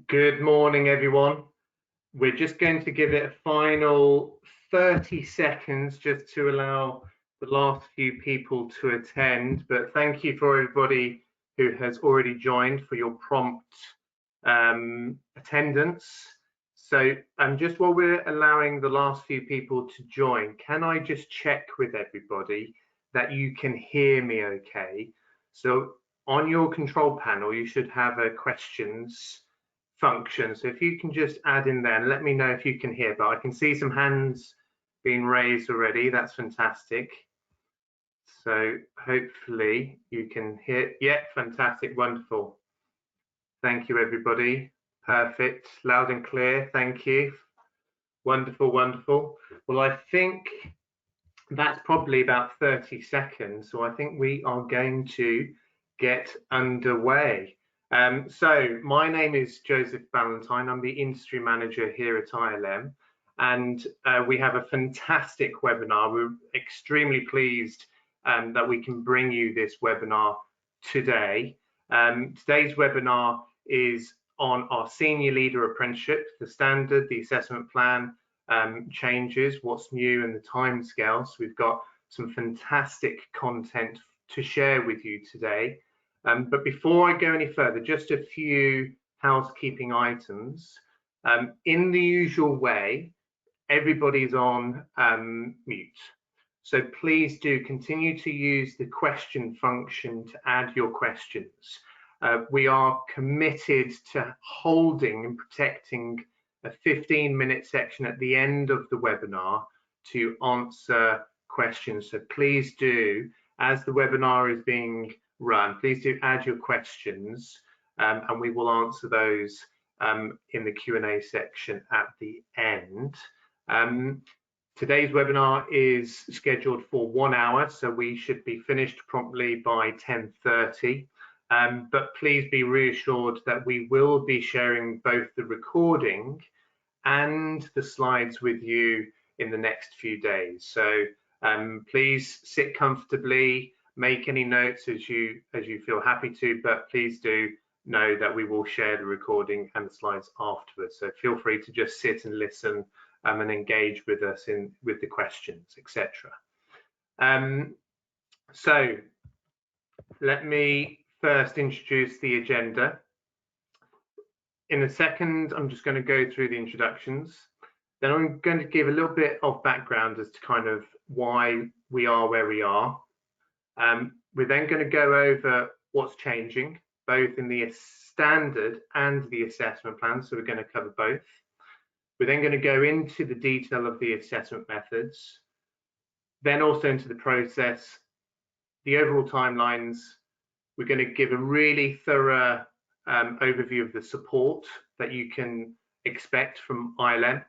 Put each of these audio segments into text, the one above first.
Good morning, everyone. We're just going to give it a final 30 seconds just to allow the last few people to attend. But thank you for everybody who has already joined for your prompt attendance. So just while we're allowing the last few people to join, can I just check with everybody that you can hear me okay? So on your control panel, you should have a questions function. So if you can just add in there and let me know if you can hear, but I can see some hands being raised already. That's fantastic. So hopefully you can hear. Yeah, fantastic, wonderful. Thank you, everybody. Perfect, loud and clear. Thank you. Wonderful, wonderful. Well, I think that's probably about 30 seconds. So I think we are going to get underway. So my name is Joseph Ballantyne. I'm the industry manager here at ILM, and we have a fantastic webinar. We're extremely pleased that we can bring you this webinar today. Today's webinar is on our senior leader apprenticeship, the standard, the assessment plan, changes, what's new, and the timescales. So we've got some fantastic content to share with you today. But before I go any further, just a few housekeeping items. In the usual way, everybody's on mute. So please do continue to use the question function to add your questions. We are committed to holding and protecting a 15-minute section at the end of the webinar to answer questions. So please do, as the webinar is being run, please do add your questions and we will answer those in the Q&A section at the end. Today's webinar is scheduled for 1 hour, so we should be finished promptly by 10:30. But please be reassured that we will be sharing both the recording and the slides with you in the next few days. So please sit comfortably, make any notes as you feel happy to, but please do know that we will share the recording and the slides afterwards. So feel free to just sit and listen and engage with us with the questions, etc. So let me first introduce the agenda. In a second, I'm just going to go through the introductions. Then I'm going to give a little bit of background as to kind of why we are where we are. We're then going to go over what's changing, both in the standard and the assessment plan. So we're going to cover both. We're then going to go into the detail of the assessment methods, then also into the process, the overall timelines. We're going to give a really thorough overview of the support that you can expect from ILM,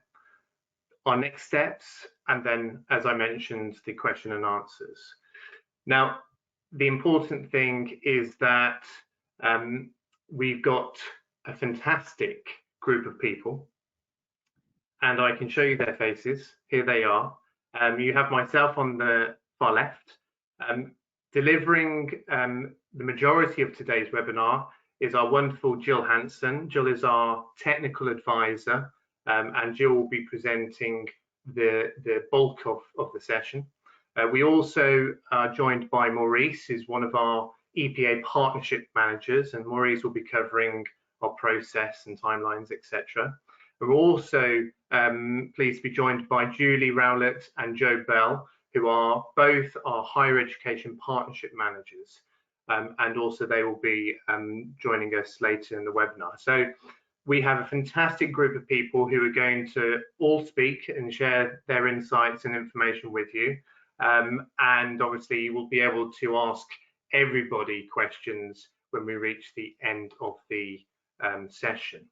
our next steps, and then, as I mentioned, the question and answers. Now, the important thing is that we've got a fantastic group of people, and I can show you their faces. Here they are. You have myself on the far left. Delivering the majority of today's webinar is our wonderful Jill Hanson. Jill is our technical advisor, and Jill will be presenting the bulk of the session. We also are joined by Maurice, who's one of our EPA Partnership Managers, and Maurice will be covering our process and timelines, etc. We're also pleased to be joined by Julie Rowlett and Joe Bell, who are both our Higher Education Partnership Managers, and also they will be joining us later in the webinar. So we have a fantastic group of people who are going to all speak and share their insights and information with you. And obviously you will be able to ask everybody questions when we reach the end of the session.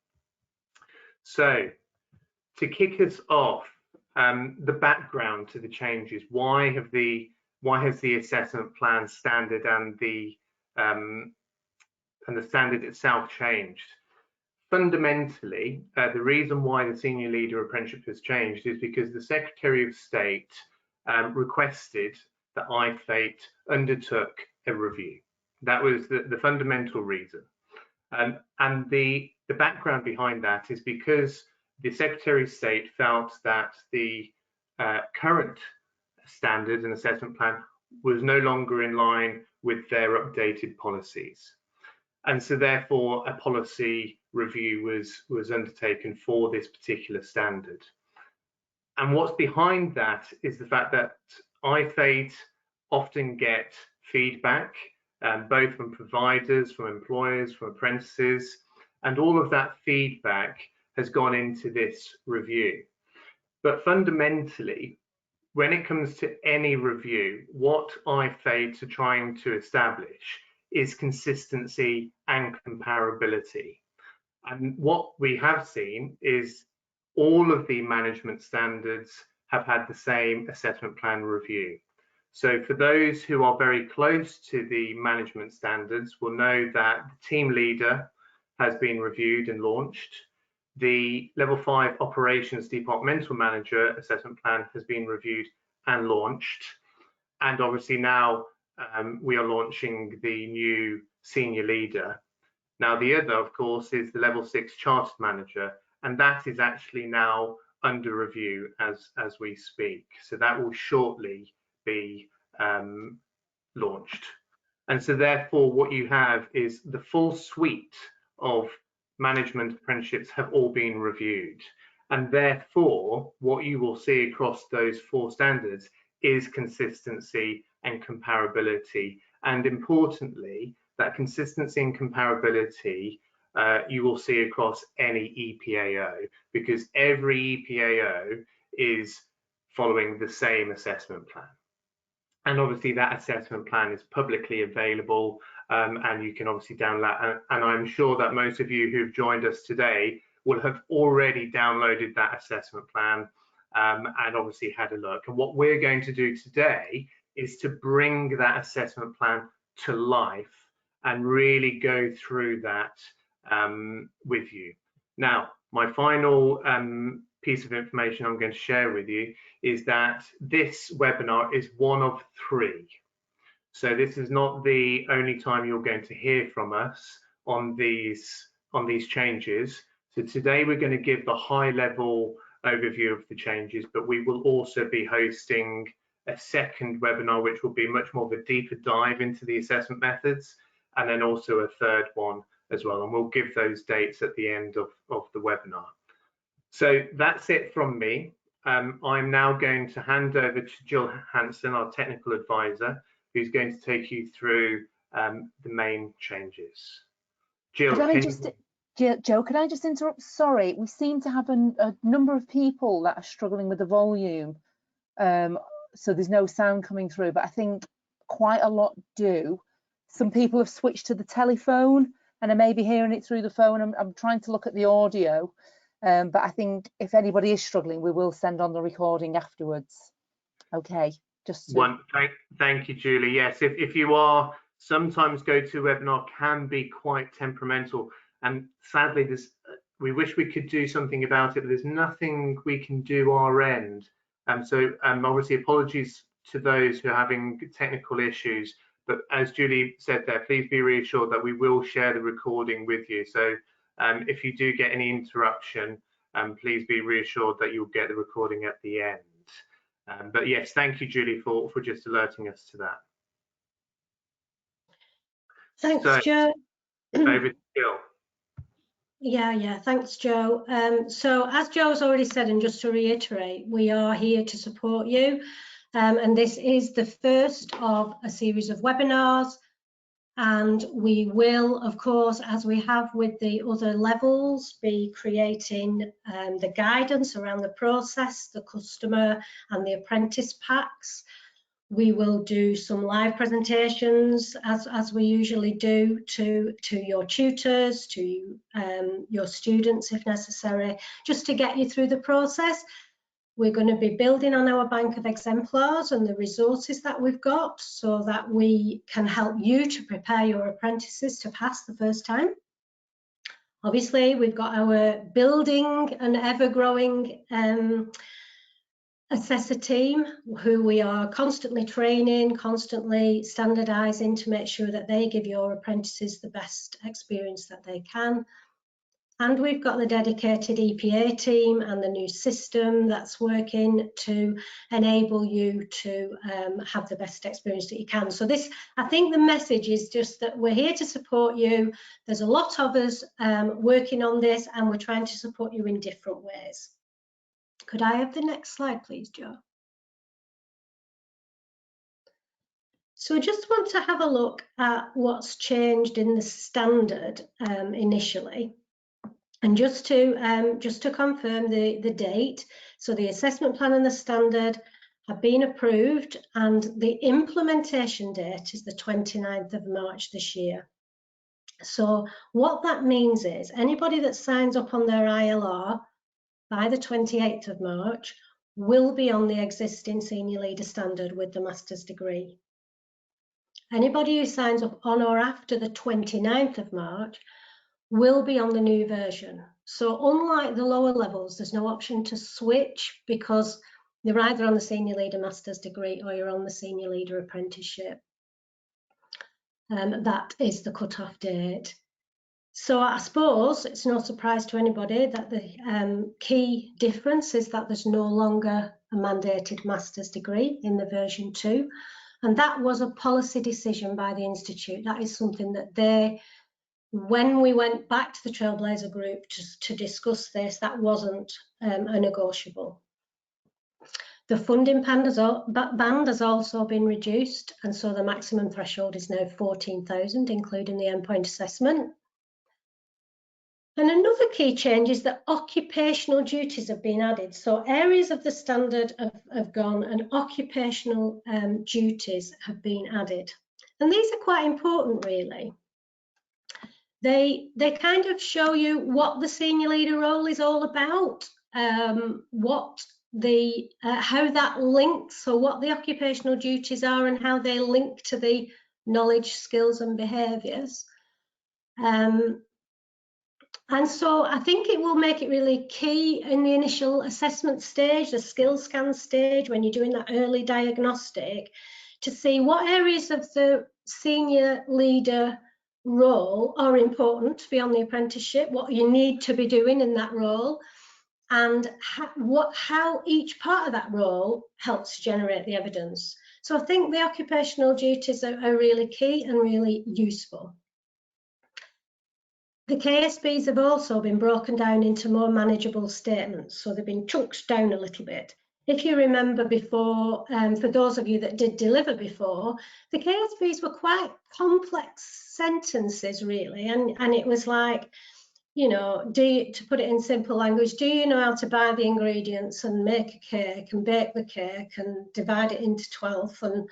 So to kick us off, the background to the changes. Why has the assessment plan standard and the standard itself changed? Fundamentally, the reason why the senior leader apprenticeship has changed is because the Secretary of State requested that IFATE undertook a review. That was the fundamental reason. And the background behind that is because the Secretary of State felt that the current standard and assessment plan was no longer in line with their updated policies. And so therefore a policy review was undertaken for this particular standard. And what's behind that is the fact that IFAID often get feedback, both from providers, from employers, from apprentices, and all of that feedback has gone into this review. But fundamentally, when it comes to any review, what IFAIDs are trying to establish is consistency and comparability. And what we have seen is all of the management standards have had the same assessment plan review. So for those who are very close to the management standards will know that the team leader has been reviewed and launched. The level 5 operations departmental manager assessment plan has been reviewed and launched. And obviously now we are launching the new senior leader. Now the other, of course, is the level 6 chartered manager, and that is actually now under review as we speak. So that will shortly be launched. And so therefore what you have is the full suite of management apprenticeships have all been reviewed. And therefore what you will see across those 4 standards is consistency and comparability. And importantly, that consistency and comparability you will see across any EPAO, because every EPAO is following the same assessment plan. And obviously that assessment plan is publicly available, and you can obviously download, and I'm sure that most of you who've joined us today will have already downloaded that assessment plan and obviously had a look. And what we're going to do today is to bring that assessment plan to life and really go through that with you. Now, my final piece of information I'm going to share with you is that this webinar is one of 3. So this is not the only time you're going to hear from us on these changes. So today we're going to give the high level overview of the changes, but we will also be hosting a second webinar which will be much more of a deeper dive into the assessment methods, and then also a third one as well, and we'll give those dates at the end of the webinar. So that's it from me. I'm now going to hand over to Jill Hanson, our technical advisor, who's going to take you through the main changes. Jill, Joe, can I just interrupt? Sorry, we seem to have a number of people that are struggling with the volume, so there's no sound coming through, but I think quite a lot do. Some people have switched to the telephone and I may be hearing it through the phone. I'm trying to look at the audio, but I think if anybody is struggling, we will send on the recording afterwards. Okay, just to... Thank you, Julie. Yes, if you are, sometimes GoToWebinar can be quite temperamental, and sadly we wish we could do something about it, but there's nothing we can do our end. So obviously apologies to those who are having technical issues, but as Julie said there, please be reassured that we will share the recording with you. So if you do get any interruption, please be reassured that you'll get the recording at the end. But yes, thank you, Julie, for just alerting us to that. Thanks, Joe. Over to Jill. Yeah, thanks, Joe. So as Joe's already said, and just to reiterate, we are here to support you. And this is the first of a series of webinars. And we will, of course, as we have with the other levels, be creating the guidance around the process, the customer and the apprentice packs. We will do some live presentations as we usually do to your tutors, to your students if necessary, just to get you through the process. We're going to be building on our bank of exemplars and the resources that we've got so that we can help you to prepare your apprentices to pass the first time. Obviously, we've got our building and ever-growing assessor team who we are constantly training, constantly standardising to make sure that they give your apprentices the best experience that they can. And we've got the dedicated EPA team and the new system that's working to enable you to have the best experience that you can. So this, I think the message is just that we're here to support you. There's a lot of us working on this, and we're trying to support you in different ways. Could I have the next slide, please, Jo? So I just want to have a look at what's changed in the standard initially. And just to confirm the date, so the assessment plan and the standard have been approved, and the implementation date is the 29th of March this year. So what that means is anybody that signs up on their ILR by the 28th of March will be on the existing senior leader standard with the master's degree. Anybody who signs up on or after the 29th of March will be on the new version. So unlike the lower levels, there's no option to switch because you're either on the senior leader master's degree or you're on the senior leader apprenticeship. That is the cut-off date. So I suppose it's no surprise to anybody that the key difference is that there's no longer a mandated master's degree in the version 2. And that was a policy decision by the Institute. That is something that they, when we went back to the Trailblazer group to discuss this, that wasn't a negotiable. The funding band has also been reduced, and so the maximum threshold is now 14,000, including the endpoint assessment. And another key change is that occupational duties have been added. So areas of the standard have gone and occupational duties have been added. And these are quite important, really. They kind of show you what the senior leader role is all about, how that links, so what the occupational duties are and how they link to the knowledge, skills and behaviours. And so I think it will make it really key in the initial assessment stage, the skill scan stage, when you're doing that early diagnostic, to see what areas of the senior leader role are important to be on the apprenticeship, what you need to be doing in that role, and how each part of that role helps generate the evidence. So I think the occupational duties are really key and really useful. The KSBs have also been broken down into more manageable statements, so they've been chunked down a little bit. If you remember before, for those of you that did deliver before, the KSBs were quite complex sentences, really, and it was like, you know, to put it in simple language, do you know how to buy the ingredients and make a cake and bake the cake and divide it into 12 and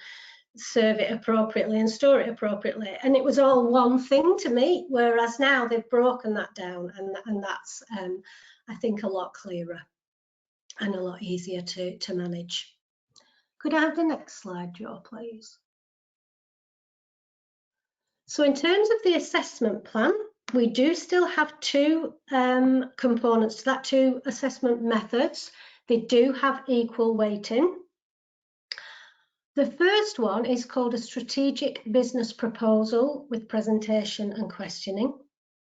serve it appropriately and store it appropriately? And it was all one thing to me, whereas now they've broken that down, and that's I think a lot clearer and a lot easier to manage. Could I have the next slide, Jo, please? So in terms of the assessment plan, we do still have two components to that, two assessment methods. They do have equal weighting. The first one is called a strategic business proposal with presentation and questioning.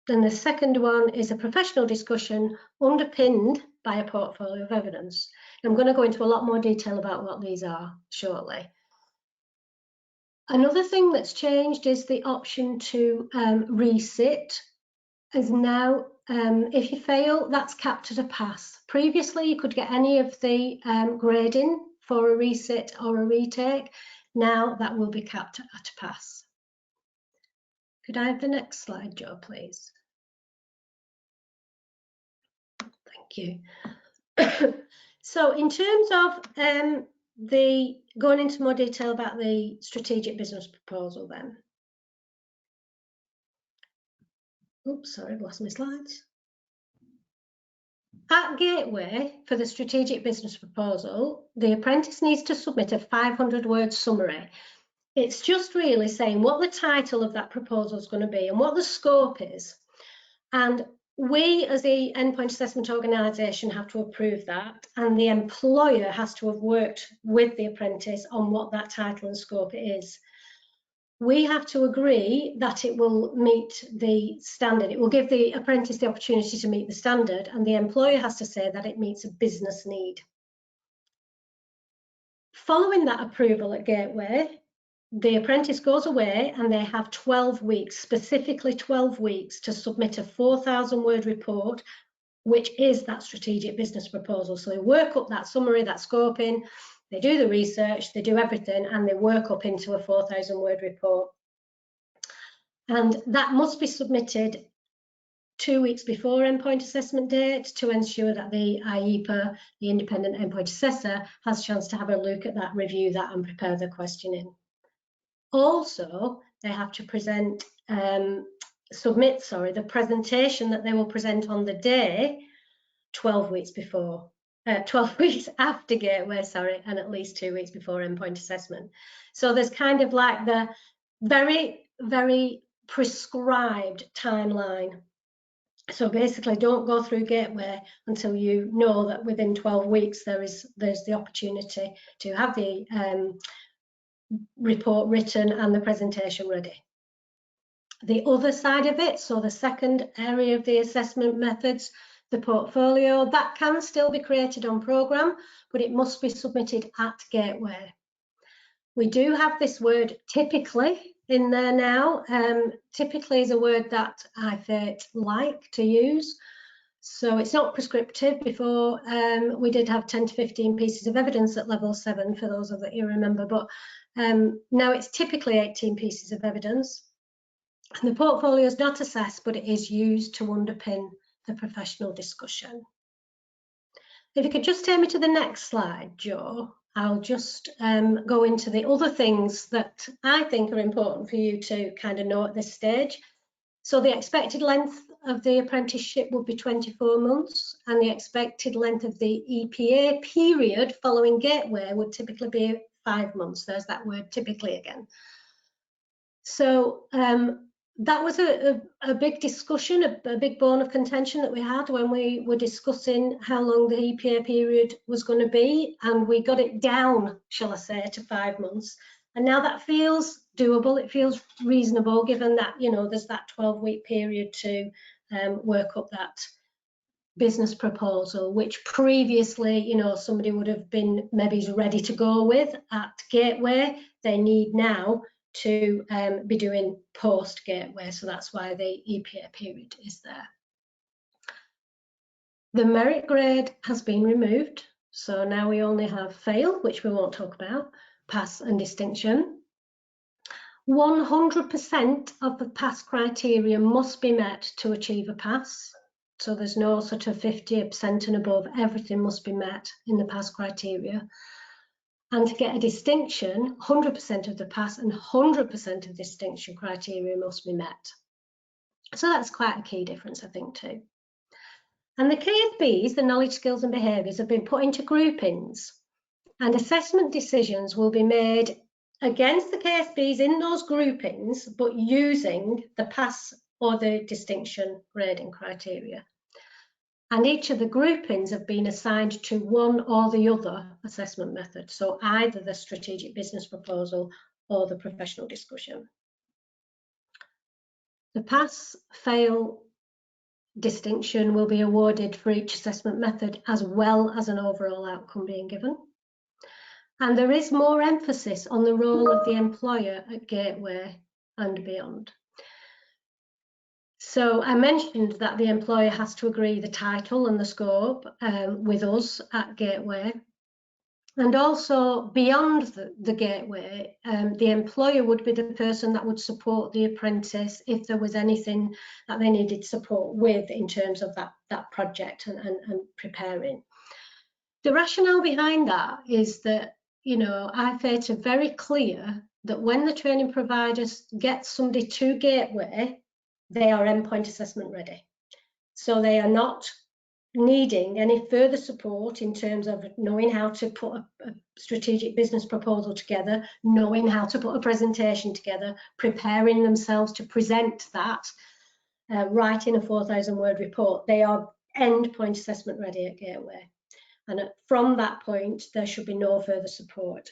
And the second one is a professional discussion underpinned by a portfolio of evidence. I'm going to go into a lot more detail about what these are shortly. Another thing that's changed is the option to resit is now, if you fail, that's capped at a pass. Previously, you could get any of the grading for a resit or a retake. Now that will be capped at a pass. Could I have the next slide, Jo, please? Thank you. So in terms of going into more detail about the strategic business proposal then. Oops, sorry, I've lost my slides. At Gateway, for the strategic business proposal, the apprentice needs to submit a 500-word summary. It's just really saying what the title of that proposal is going to be and what the scope is. And we as the endpoint assessment organisation have to approve that, and the employer has to have worked with the apprentice on what that title and scope is. We have to agree that it will meet the standard. It will give the apprentice the opportunity to meet the standard, and the employer has to say that it meets a business need. Following that approval at Gateway, the apprentice goes away and they have 12 weeks, specifically 12 weeks, to submit a 4,000-word report, which is that strategic business proposal. So they work up that summary, that scoping, they do the research, they do everything, and they work up into a 4,000-word report. And that must be submitted 2 weeks before endpoint assessment date to ensure that the IEPA, the independent endpoint assessor, has a chance to have a look at that, review that, and prepare the questioning. Also, they have to submit the presentation that they will present on the day 12 weeks before, 12 weeks after Gateway, and at least 2 weeks before endpoint assessment. So there's kind of like the very, very prescribed timeline. So basically, don't go through Gateway until you know that within 12 weeks there's the opportunity to have the report written and the presentation ready. The other side of it, so the second area of the assessment methods, the portfolio, that can still be created on programme, but it must be submitted at Gateway. We do have this word typically in there now. Typically is a word that I like to use. So it's not prescriptive. Before we did have 10 to 15 pieces of evidence at level 7 for those of you remember, but now it's typically 18 pieces of evidence. And the portfolio is not assessed, but it is used to underpin the professional discussion. If you could just take me to the next slide, Joe, I'll just go into the other things that I think are important for you to kind of know at this stage. So the expected length of the apprenticeship would be 24 months, and the expected length of the EPA period following Gateway would typically be 5 months. There's that word typically again. So that was a big discussion, a big bone of contention that we had when we were discussing how long the EPA period was going to be, and we got it down, shall I say, to 5 months. And now that feels doable, it feels reasonable, given that, you know, there's that 12-week period to work up that business proposal, which previously, you know, somebody would have been maybe ready to go with at Gateway. They need now to be doing post Gateway, so that's why the EPA period is there. The merit grade has been removed, so now we only have fail, which we won't talk about, pass and distinction. 100% of the pass criteria must be met to achieve a pass, so there's no sort of 50% and above. Everything must be met in the pass criteria. And to get a distinction, 100% of the pass and 100% of distinction criteria must be met. So that's quite a key difference, I think, too. And the KSBs, the knowledge, skills and behaviours, have been put into groupings, and assessment decisions will be made against the KSBs in those groupings, but using the pass or the distinction grading criteria. And each of the groupings have been assigned to one or the other assessment method, so either the strategic business proposal or the professional discussion. The pass, fail, distinction will be awarded for each assessment method, as well as an overall outcome being given. And there is more emphasis on the role of the employer at Gateway and beyond. So I mentioned that the employer has to agree the title and the scope with us at Gateway. And also beyond the Gateway, the employer would be the person that would support the apprentice if there was anything that they needed support with in terms of that project and preparing. The rationale behind that is that, you know, IFAT are very clear that when the training providers get somebody to Gateway, they are endpoint assessment ready. So they are not needing any further support in terms of knowing how to put a strategic business proposal together, knowing how to put a presentation together, preparing themselves to present that. writing a 4,000 word report. They are endpoint assessment ready at Gateway. And from that point, there should be no further support.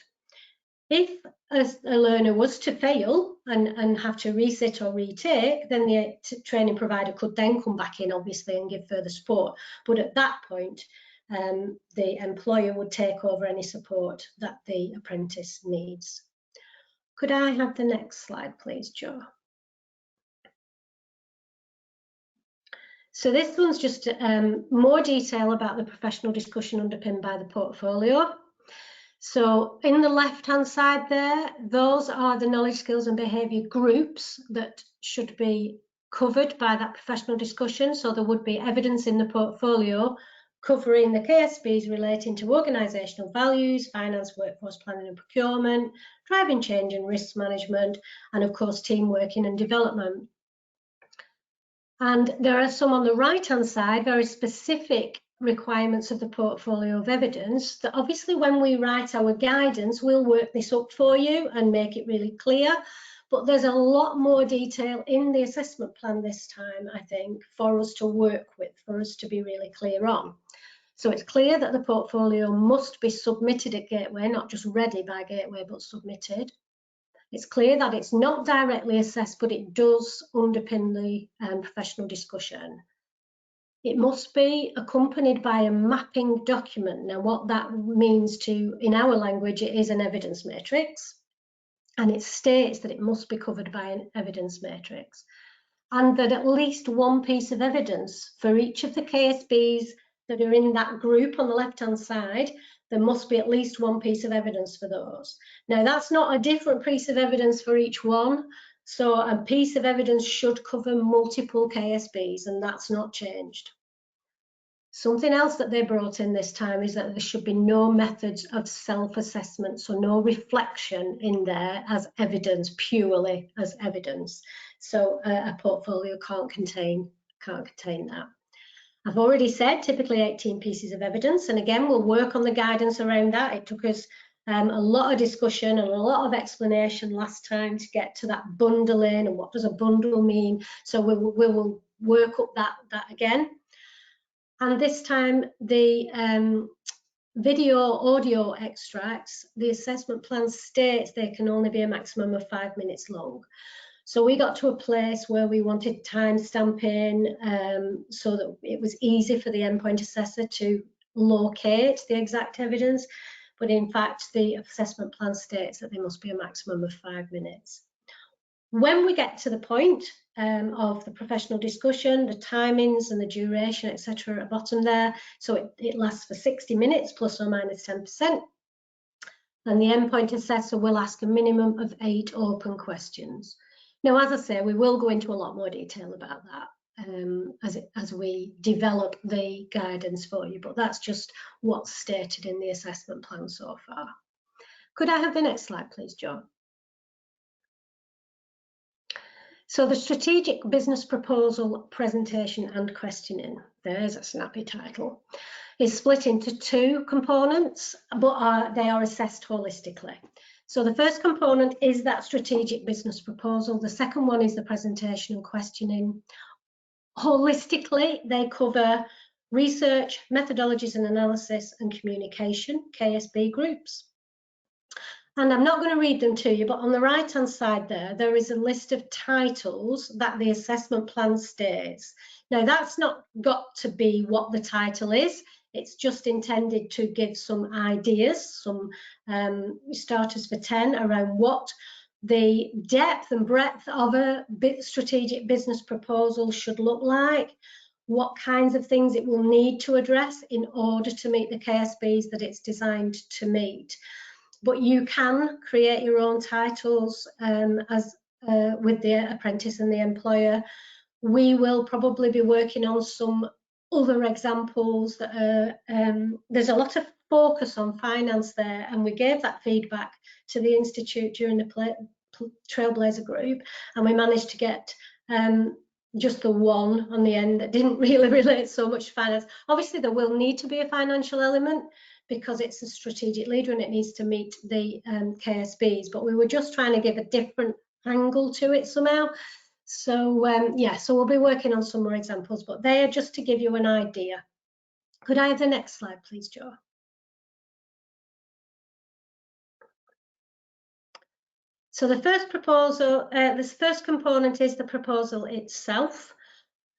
If a learner was to fail and have to resit or retake, then the training provider could then come back in, obviously, and give further support. But at that point, the employer would take over any support that the apprentice needs. Could I have the next slide, please, Jo? So this one's just more detail about the professional discussion underpinned by the portfolio. So in the left-hand side there, those are the knowledge, skills and behaviour groups that should be covered by that professional discussion. So there would be evidence in the portfolio covering the KSBs relating to organisational values, finance, workforce planning and procurement, driving change and risk management, and of course team working and development. And there are some on the right-hand side, very specific requirements of the portfolio of evidence that obviously when we write our guidance, we'll work this up for you and make it really clear. But there's a lot more detail in the assessment plan this time, I think, for us to work with, for us to be really clear on. So it's clear that the portfolio must be submitted at Gateway, not just ready by Gateway, but submitted. It's clear that it's not directly assessed, but it does underpin the professional discussion. It must be accompanied by a mapping document. Now, what that means in our language, it is an evidence matrix, and it states that it must be covered by an evidence matrix, and that at least one piece of evidence for each of the KSBs that are in that group on the left-hand side, there must be at least one piece of evidence for those. Now, that's not a different piece of evidence for each one. So a piece of evidence should cover multiple KSBs, and that's not changed. Something else that they brought in this time is that there should be no methods of self-assessment, so no reflection in there as evidence, purely as evidence. So a portfolio can't contain that. I've already said typically 18 pieces of evidence, and again we'll work on the guidance around that. It took us a lot of discussion and a lot of explanation last time to get to that bundling and what does a bundle mean. So we will work up that again. And this time the video audio extracts, the assessment plan states they can only be a maximum of 5 minutes long. So we got to a place where we wanted time stamping so that it was easy for the endpoint assessor to locate the exact evidence. But in fact, the assessment plan states that there must be a maximum of 5 minutes. When we get to the point of the professional discussion, the timings and the duration, etc., at the bottom there, so it lasts for 60 minutes plus or minus 10%. And the endpoint assessor will ask a minimum of 8 open questions. Now, as I say, we will go into a lot more detail about that as we develop the guidance for you, but that's just what's stated in the assessment plan so far. Could I have the next slide, please, John? So the strategic business proposal presentation and questioning, there's a snappy title, is split into 2 components, but they are assessed holistically. So the first component is that strategic business proposal. The second one is the presentation and questioning. Holistically, they cover research, methodologies and analysis, and communication, KSB groups. And I'm not going to read them to you, but on the right-hand side there is a list of titles that the assessment plan states. Now, that's not got to be what the title is. It's just intended to give some ideas, some starters for 10 around what the depth and breadth of a strategic business proposal should look like, what kinds of things it will need to address in order to meet the KSBs that it's designed to meet. But you can create your own titles with the apprentice and the employer. We will probably be working on some other examples that are, there's a lot of focus on finance there, and we gave that feedback to the Institute during the Trailblazer group, and we managed to get just the one on the end that didn't really relate so much to finance. Obviously, there will need to be a financial element because it's a strategic leader and it needs to meet the KSBs, but we were just trying to give a different angle to it somehow. So yeah, so we'll be working on some more examples, but they are just to give you an idea. Could I have the next slide, please, Jo? So the first proposal, this first component is the proposal itself.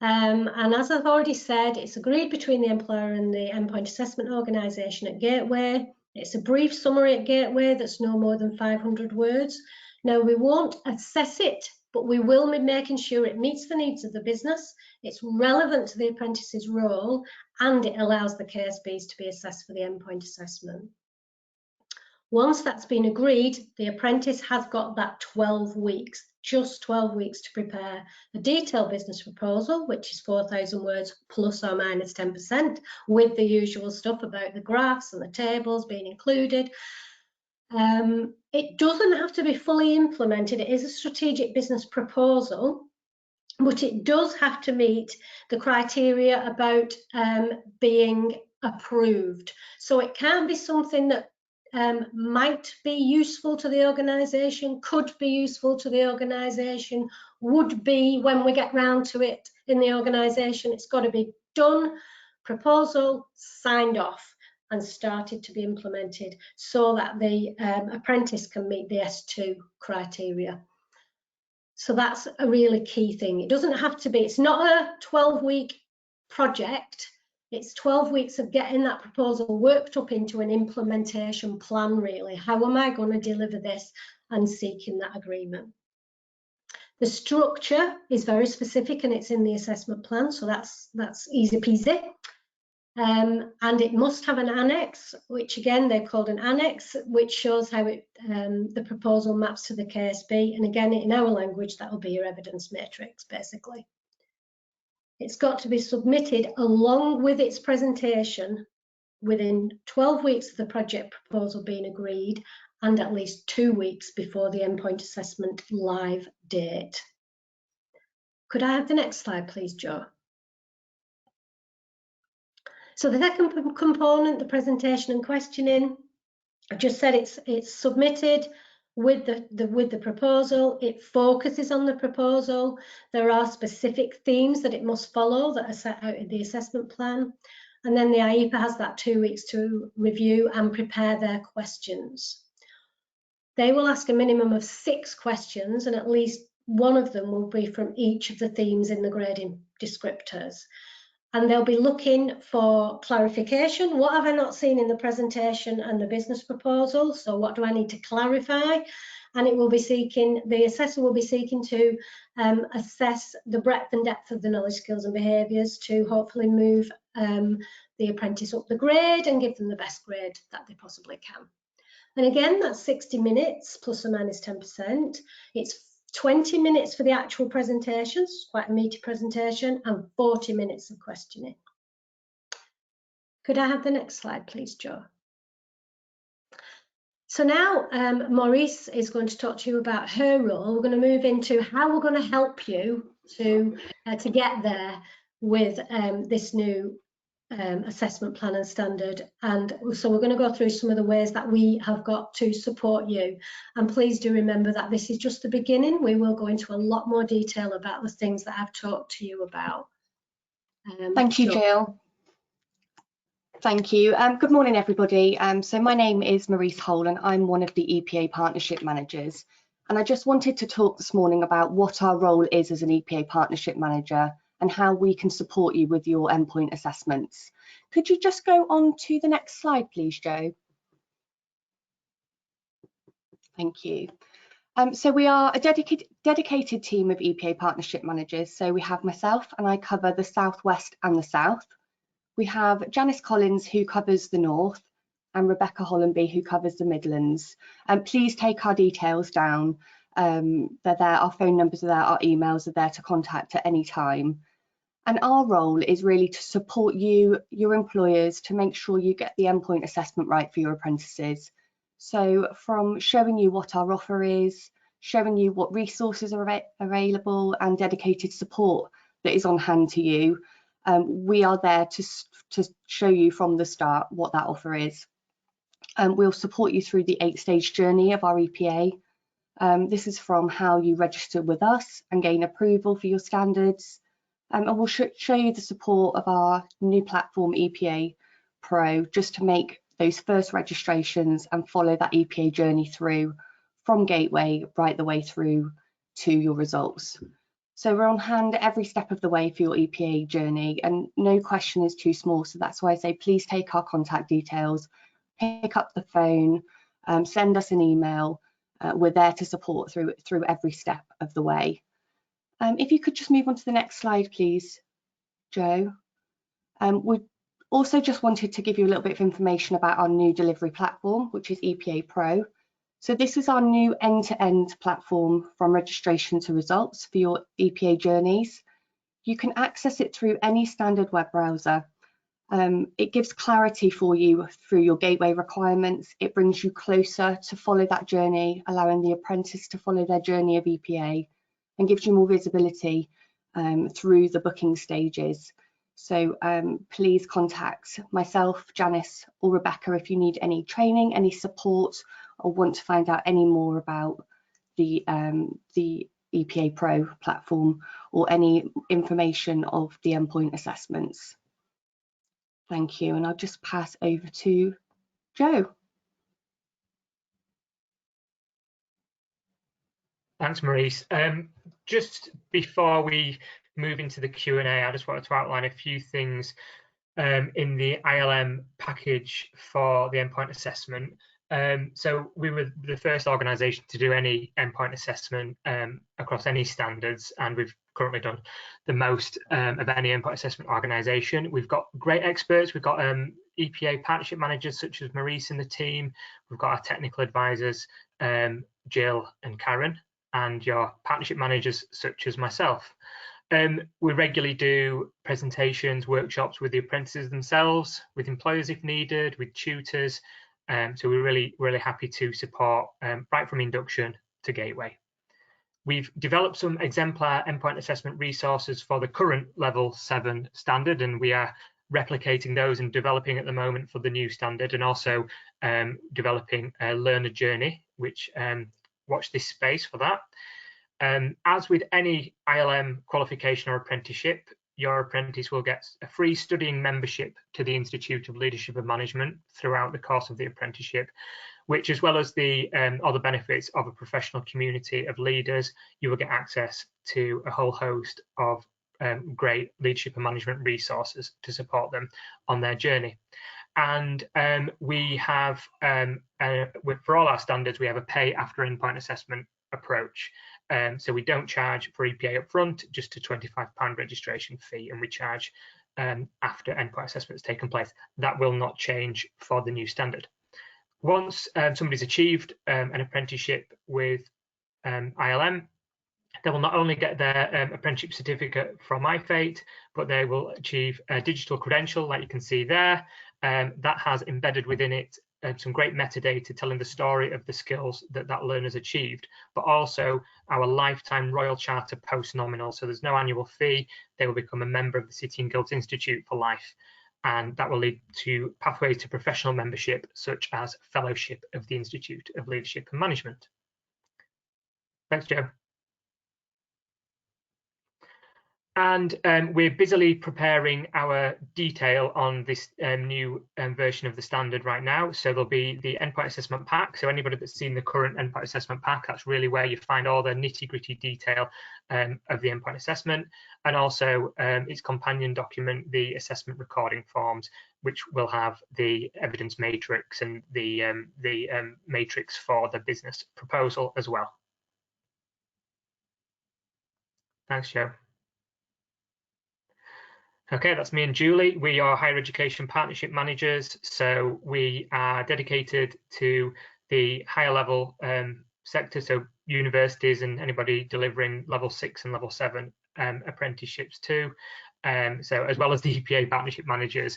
And as I've already said, it's agreed between the employer and the endpoint assessment organisation at Gateway. It's a brief summary at Gateway that's no more than 500 words. Now, we won't assess it, but we will be making sure it meets the needs of the business, it's relevant to the apprentice's role, and it allows the KSBs to be assessed for the endpoint assessment. Once that's been agreed, the apprentice has got that 12 weeks, just 12 weeks to prepare a detailed business proposal, which is 4,000 words plus or minus 10%, with the usual stuff about the graphs and the tables being included. It doesn't have to be fully implemented. It is a strategic business proposal, but it does have to meet the criteria about being approved. So it can be something that might be useful to the organisation, could be useful to the organisation, would be when we get round to it in the organisation. It's got to be done, proposal, signed off and started to be implemented so that the apprentice can meet the S2 criteria. So that's a really key thing. It doesn't have to be, it's not a 12-week project. It's 12 weeks of getting that proposal worked up into an implementation plan, really. How am I going to deliver this and seeking that agreement? The structure is very specific and it's in the assessment plan, so that's easy peasy. And it must have an annex, which again, they're called an annex, which shows how the proposal maps to the KSB. And again, in our language, that will be your evidence matrix, basically. It's got to be submitted along with its presentation within 12 weeks of the project proposal being agreed and at least 2 weeks before the endpoint assessment live date. Could I have the next slide, please, Jo? So the second component, the presentation and questioning, I've just said it's submitted with the proposal. It focuses on the proposal. There are specific themes that it must follow that are set out in the assessment plan. And then the IEPA has that 2 weeks to review and prepare their questions. They will ask a minimum of 6 questions, and at least one of them will be from each of the themes in the grading descriptors. And they'll be looking for clarification. What have I not seen in the presentation and the business proposal? So what do I need to clarify? And it will be seeking, the assessor will be seeking to assess the breadth and depth of the knowledge, skills and behaviours to hopefully move the apprentice up the grade and give them the best grade that they possibly can. And again, that's 60 minutes plus or minus 10%. It's 20 minutes for the actual presentations, quite a meaty presentation, and 40 minutes of questioning. Could I have the next slide, please, Jo? So now Maurice is going to talk to you about her role. We're going to move into how we're going to help you to get there with this new assessment plan and standard. And so we're going to go through some of the ways that we have got to support you. And please do remember that this is just the beginning. We will go into a lot more detail about the things that I've talked to you about. Thank you, Jill. Thank you. Good morning, everybody. So my name is Maurice Hole and I'm one of the EPA Partnership Managers. And I just wanted to talk this morning about what our role is as an EPA Partnership Manager and how we can support you with your endpoint assessments. Could you just go on to the next slide, please, Jo? Thank you. So we are a dedicated team of EPA Partnership Managers. So we have myself, and I cover the Southwest and the South. We have Janice Collins, who covers the North, and Rebecca Hollenby, who covers the Midlands. Please take our details down. They're there, our phone numbers are there, our emails are there to contact at any time. And our role is really to support you, your employers, to make sure you get the endpoint assessment right for your apprentices. So from showing you what our offer is, showing you what resources are available and dedicated support that is on hand to you, we are there to show you from the start what that offer is. We'll support you through the 8-stage journey of our EPA. This is from how you register with us and gain approval for your standards. And we'll show you the support of our new platform, EPA Pro, just to make those first registrations and follow that EPA journey through from Gateway right the way through to your results. So we're on hand every step of the way for your EPA journey, and no question is too small. So that's why I say please take our contact details, pick up the phone, send us an email. We're there to support through every step of the way. If you could just move on to the next slide, please, Joe. We also just wanted to give you a little bit of information about our new delivery platform, which is EPA Pro. So this is our new end-to-end platform from registration to results for your EPA journeys. You can access it through any standard web browser. It gives clarity for you through your gateway requirements. It brings you closer to follow that journey, allowing the apprentice to follow their journey of EPA, and gives you more visibility through the booking stages. So please contact myself, Janice, or Rebecca if you need any training, any support, or want to find out any more about the EPA Pro platform or any information of the endpoint assessments. Thank you, and I'll just pass over to Joe. Thanks, Maurice. Just before we move into the Q&A, I just wanted to outline a few things in the ILM package for the endpoint assessment. So we were the first organisation to do any endpoint assessment across any standards, and we've currently done the most of any endpoint assessment organisation. We've got great experts. We've got EPA Partnership Managers such as Maurice in the team. We've got our technical advisors, Jill and Karen, and your partnership managers such as myself. We regularly do presentations, workshops with the apprentices themselves, with employers if needed, with tutors. So we're really happy to support right from induction to Gateway. We've developed some exemplar endpoint assessment resources for the current level 7 standard, and we are replicating those and developing at the moment for the new standard, and also developing a learner journey, which watch this space for that. As with any ILM qualification or apprenticeship, your apprentice will get a free studying membership to the Institute of Leadership and Management throughout the course of the apprenticeship, which, as well as the other benefits of a professional community of leaders, you will get access to a whole host of great leadership and management resources to support them on their journey. And we have, for all our standards, we have a pay after endpoint assessment approach. So we don't charge for EPA up front, just a £25 registration fee, and we charge after endpoint assessment has taken place. That will not change for the new standard. Once somebody's achieved an apprenticeship with ILM, they will not only get their apprenticeship certificate from iFate, but they will achieve a digital credential, like you can see there, that has embedded within it some great metadata telling the story of the skills that learner's achieved, but also our lifetime Royal Charter post-nominal. So there's no annual fee. They will become a member of the City and Guilds Institute for life, and that will lead to pathways to professional membership, such as Fellowship of the Institute of Leadership and Management. Thanks, Joe. And we're busily preparing our detail on this new version of the standard right now. So there'll be the endpoint assessment pack. So anybody that's seen the current endpoint assessment pack, that's really where you find all the nitty-gritty detail of the endpoint assessment, and also its companion document, the assessment recording forms, which will have the evidence matrix and the matrix for the business proposal as well. Thanks, Joe. Okay, that's me and Julie. We are higher education partnership managers, so we are dedicated to the higher level sector, so universities and anybody delivering level 6 and level 7 apprenticeships too. So as well as the EPA partnership managers,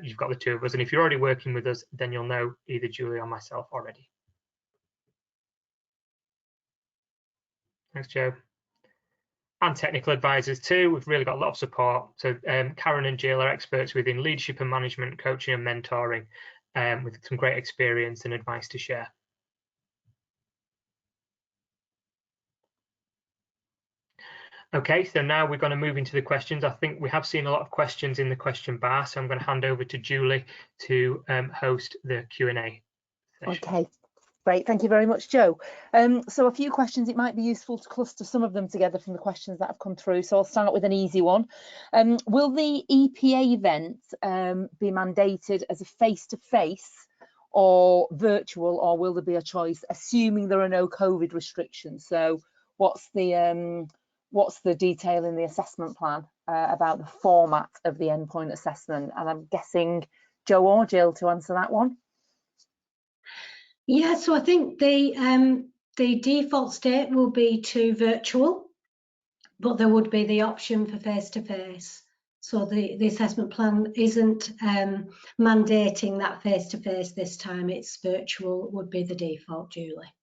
you've got the two of us, and if you're already working with us, then you'll know either Julie or myself already. Thanks, Joe. And technical advisors too. We've really got a lot of support. So Karen and Jill are experts within leadership and management, coaching and mentoring, with some great experience and advice to share. Okay, so now we're going to move into the questions. I think we have seen a lot of questions in the question bar, so I'm going to hand over to Julie to host the Q&A session. Okay, great. Thank you very much, Joe. So a few questions. It might be useful to cluster some of them together from the questions that have come through. So I'll start with an easy one. Will the EPA event be mandated as a face-to-face or virtual, or will there be a choice, assuming there are no COVID restrictions? So what's the detail in the assessment plan about the format of the endpoint assessment? And I'm guessing Joe or Jill to answer that one. Yeah, so I think the default state will be to virtual, but there would be the option for face-to-face. So the assessment plan isn't mandating that face-to-face this time. It's virtual would be the default, Julie.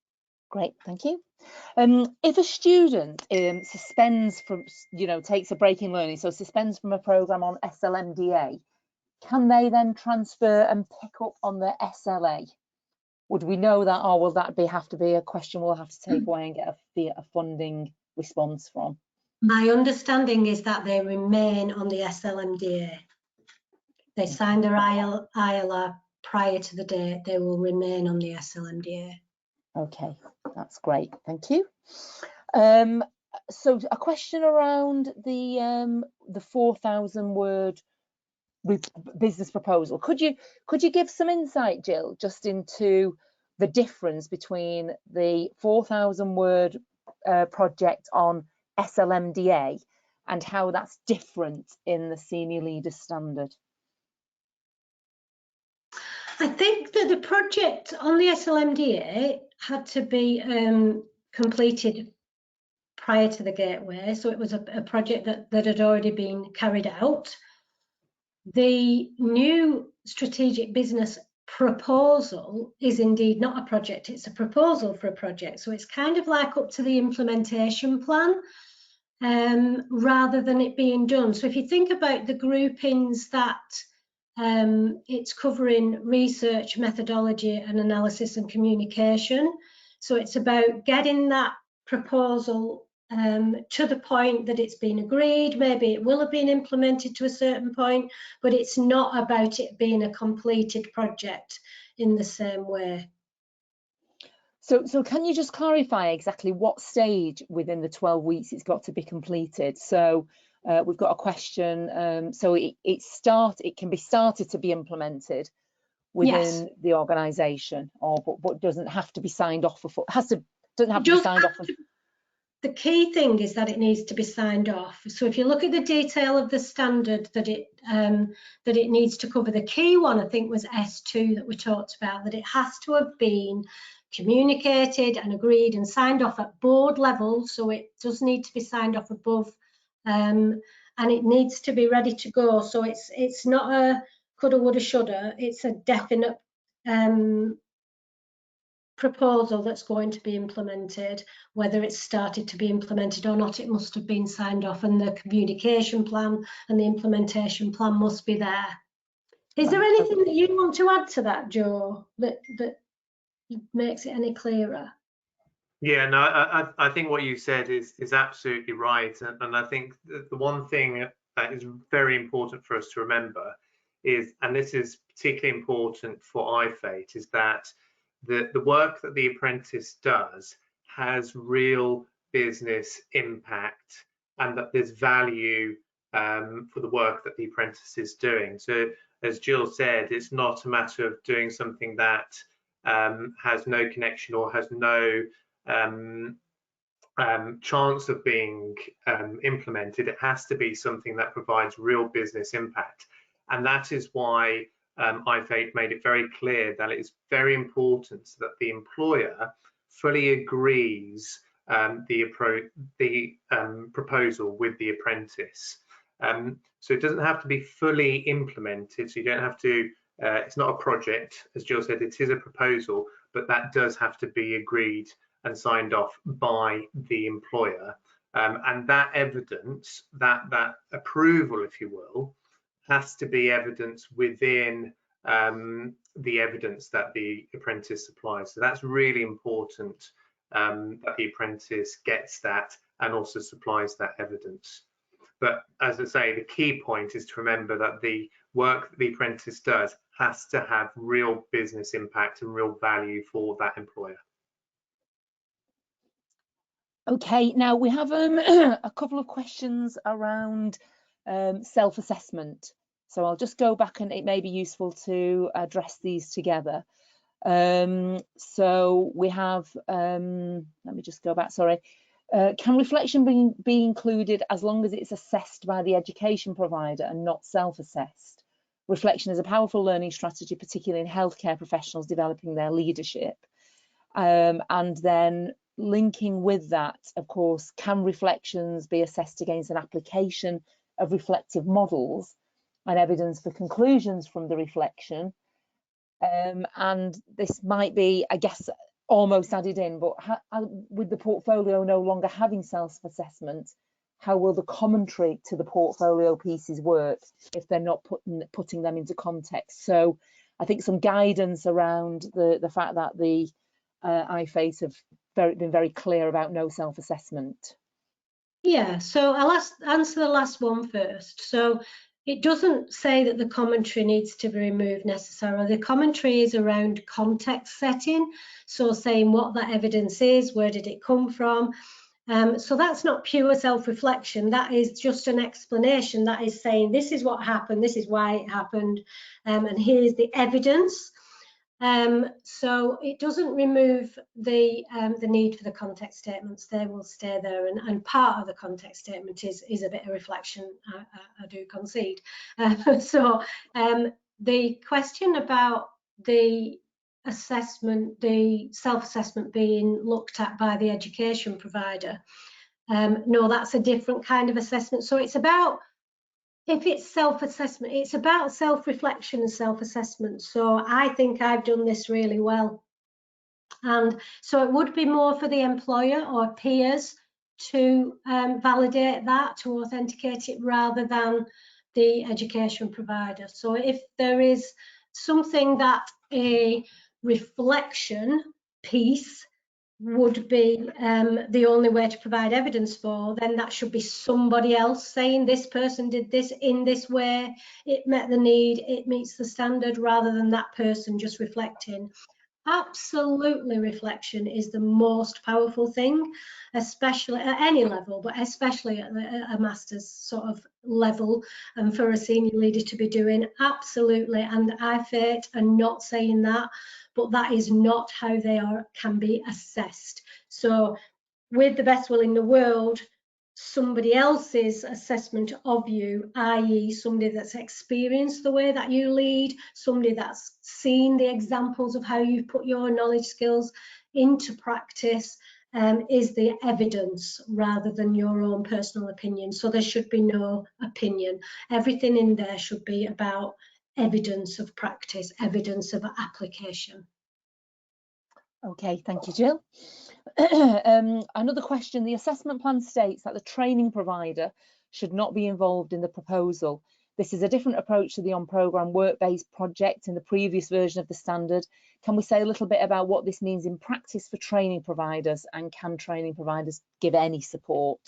Great, thank you. If a student suspends from, takes a break in learning, so suspends from a programme on SLMDA, can they then transfer and pick up on the SLA? Would we know that, or will that have to be a question we'll have to take away and get a funding response from? My understanding is that they remain on the SLMDA. They signed their ILR prior to the date. They will remain on the SLMDA. Okay, that's great. Thank you. So a question around the 4,000 word business proposal. Could you give some insight, Jill, just into the difference between the 4,000 word project on SLMDA and how that's different in the senior leader standard? I think that the project on the SLMDA had to be completed prior to the gateway, so it was a project that had already been carried out. The new strategic business proposal is indeed not a project, it's a proposal for a project. So it's kind of like up to the implementation plan rather than it being done. So if you think about the groupings that it's covering research, methodology and analysis and communication. So it's about getting that proposal to the point that it's been agreed. Maybe it will have been implemented to a certain point, but it's not about it being a completed project in the same way. So can you just clarify exactly what stage within the 12 weeks it's got to be completed? So we've got a question. So it can be started to be implemented within the organisation, or but doesn't have to be signed off for. Doesn't have to be signed off. The key thing is that it needs to be signed off. So if you look at the detail of the standard that it needs to cover, the key one I think was S2 that we talked about, that it has to have been communicated and agreed and signed off at board level. So it does need to be signed off above, and it needs to be ready to go. So it's not a coulda, woulda, shoulda. It's a definite proposal that's going to be implemented. Whether it's started to be implemented or not, it must have been signed off, and the communication plan and the implementation plan must be there. Is there anything that you want to add to that, Joe, that makes it any clearer? Yeah, no, I think what you said is absolutely right, and I think the one thing that is very important for us to remember is, and this is particularly important for IFATE, is that the work that the apprentice does has real business impact, and that there's value for the work that the apprentice is doing. So as Jill said, it's not a matter of doing something that has no connection or has no chance of being implemented. It has to be something that provides real business impact, and that is why IFATE made it very clear that it is very important that the employer fully agrees the proposal with the apprentice. So it doesn't have to be fully implemented, so you don't have to, it's not a project, as Jill said, it is a proposal, but that does have to be agreed and signed off by the employer. And that evidence, that approval, if you will, has to be evidence within the evidence that the apprentice supplies. So that's really important, that the apprentice gets that and also supplies that evidence. But as I say, the key point is to remember that the work that the apprentice does has to have real business impact and real value for that employer. Okay, now we have a couple of questions around self-assessment. So I'll just go back, and it may be useful to address these together. So we have, let me just go back, sorry. Can reflection be included as long as it's assessed by the education provider and not self-assessed? Reflection is a powerful learning strategy, particularly in healthcare professionals developing their leadership. And then linking with that, of course, can reflections be assessed against an application of reflective models and evidence for conclusions from the reflection? And this might be, I guess, almost added in, but with the portfolio no longer having self-assessment, how will the commentary to the portfolio pieces work if they're not putting them into context? So I think some guidance around the fact that the IFAs have been very clear about no self-assessment. Yeah, so I'll answer the last one first. So it doesn't say that the commentary needs to be removed necessarily. The commentary is around context setting, so saying what that evidence is, where did it come from. So that's not pure self-reflection, that is just an explanation. That is saying this is what happened, this is why it happened, and here's the evidence. So it doesn't remove the need for the context statements. They will stay there, and part of the context statement is a bit of reflection, I do concede. So the question about the assessment, the self-assessment being looked at by the education provider, no, that's a different kind of assessment. So it's about, if it's self-assessment, it's about self-reflection and self-assessment. So I think I've done this really well. And so it would be more for the employer or peers to validate that, to authenticate it, rather than the education provider. So if there is something that a reflection piece would be the only way to provide evidence for, then that should be somebody else saying this person did this in this way, it met the need, it meets the standard, rather than that person just reflecting. Absolutely, reflection is the most powerful thing, especially at any level, but especially at a master's sort of level, and for a senior leader to be doing. Absolutely, and IFA are not saying that, but that is not how they can be assessed. So with the best will in the world, somebody else's assessment of you, i.e. somebody that's experienced the way that you lead, somebody that's seen the examples of how you put your knowledge skills into practice, is the evidence rather than your own personal opinion. So there should be no opinion. Everything in there should be about evidence of practice, evidence of application. Okay, thank you, Jill. Another question, the assessment plan states that the training provider should not be involved in the proposal. This is a different approach to the on-programme work-based project in the previous version of the standard. Can we say a little bit about what this means in practice for training providers, and can training providers give any support?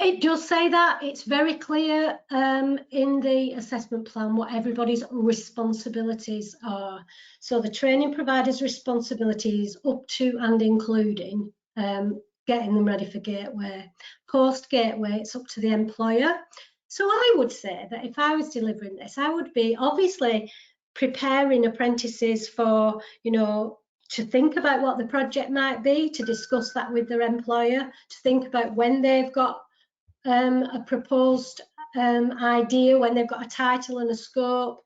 It does say that. It's very clear in the assessment plan what everybody's responsibilities are. So the training provider's responsibilities up to and including getting them ready for Gateway. Post Gateway, it's up to the employer. So I would say that if I was delivering this, I would be obviously preparing apprentices for, you know, to think about what the project might be, to discuss that with their employer, to think about when they've got a proposed idea, when they've got a title and a scope,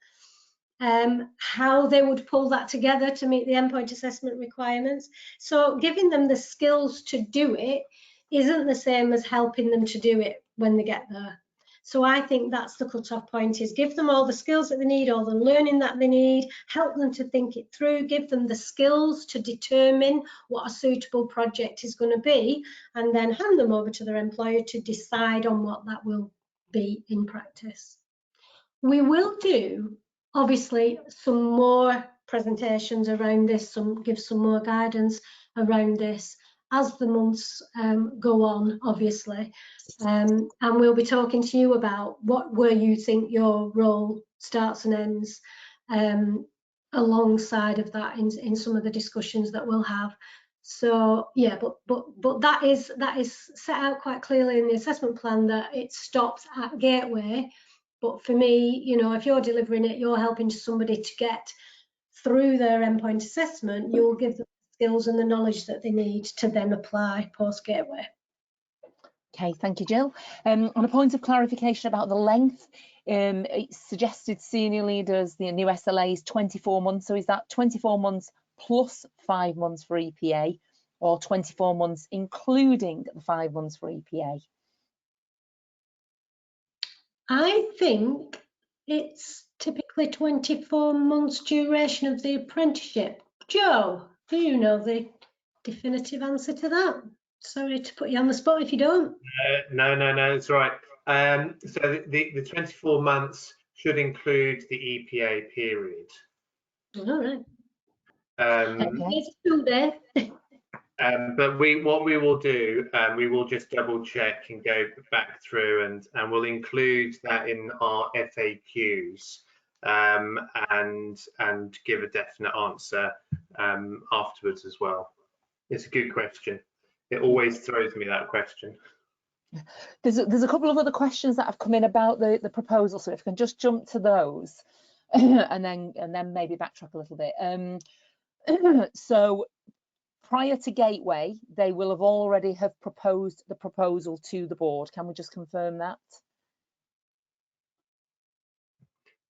how they would pull that together to meet the endpoint assessment requirements. So giving them the skills to do it isn't the same as helping them to do it when they get there. So I think that's the cut-off point, is give them all the skills that they need, all the learning that they need, help them to think it through, give them the skills to determine what a suitable project is going to be, and then hand them over to their employer to decide on what that will be in practice. We will do, obviously, some more presentations around this, give some more guidance around this as the months go on, obviously. And we'll be talking to you about where you think your role starts and ends alongside of that in some of the discussions that we'll have. So yeah, but that is set out quite clearly in the assessment plan, that it stops at gateway. But for me, you know, if you're delivering it, you're helping somebody to get through their endpoint assessment, you'll give them the skills and the knowledge that they need to then apply post gateway. Okay, thank you, Jill. On a point of clarification about the length, it's suggested senior leaders, the new SLA is 24 months. So is that 24 months plus 5 months for EPA, or 24 months including the 5 months for EPA? I think it's typically 24 months duration of the apprenticeship. Joe, do you know the definitive answer to that? Sorry to put you on the spot if you don't. No, it's right. So the 24 months should include the EPA period. All right. Okay. It's 2 there. But what we will do, we will just double check and go back through, and we'll include that in our FAQs, and give a definite answer afterwards as well. It's a good question. It always throws me, that question. There's a couple of other questions that have come in about the proposal, so if we can just jump to those and then maybe backtrack a little bit. So prior to gateway, they will have already have proposed the proposal to the board. Can we just confirm that?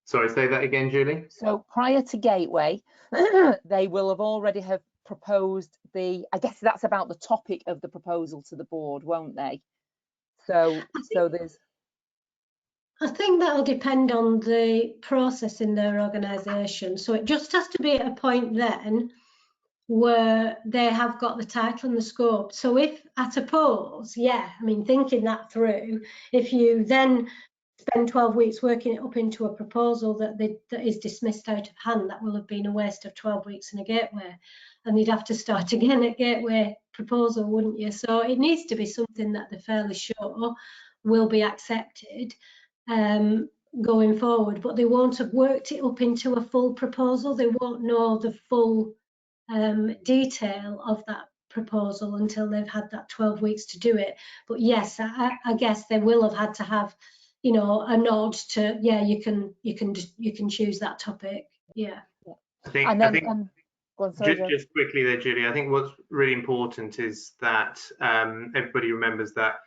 Sorry, say that again, Julie. So prior to gateway, they will have already have proposed I guess that's about the topic of the proposal to the board, won't they? So there's, I think that'll depend on the process in their organisation. So it just has to be at a point then where they have got the title and the scope. So if, I suppose, yeah, I mean, thinking that through, if you then spend 12 weeks working it up into a proposal that is dismissed out of hand, that will have been a waste of 12 weeks in a gateway. And you'd have to start again at gateway proposal, wouldn't you? So it needs to be something that they're fairly sure will be accepted going forward, but they won't have worked it up into a full proposal. They won't know the full detail of that proposal until they've had that 12 weeks to do it. But yes, I guess they will have had to have, you know, a nod to, yeah, you can choose that topic. Yeah. I think just quickly there, Julie, I think what's really important is that everybody remembers that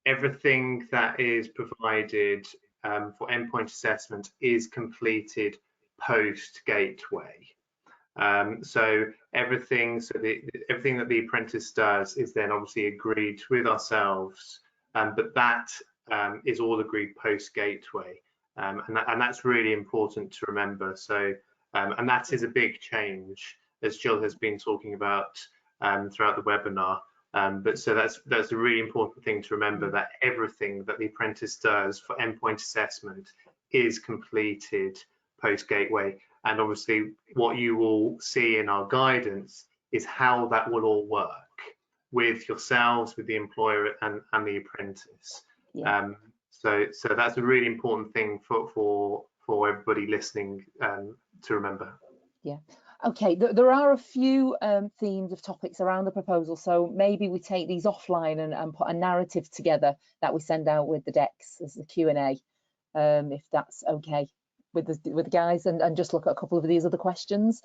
everything that is provided for endpoint assessment is completed post gateway. So everything that the apprentice does is then obviously agreed with ourselves, but that is all agreed post gateway, and that's really important to remember. So and that is a big change, as Jill has been talking about throughout the webinar. But so that's a really important thing to remember, that everything that the apprentice does for endpoint assessment is completed post gateway. And obviously what you will see in our guidance is how that will all work with yourselves, with the employer and the apprentice. Yeah. So that's a really important thing for everybody listening to remember. Yeah. Okay, there are a few themes of topics around the proposal, so maybe we take these offline and put a narrative together that we send out with the decks as the Q&A, if that's okay with the guys, and just look at a couple of these other questions.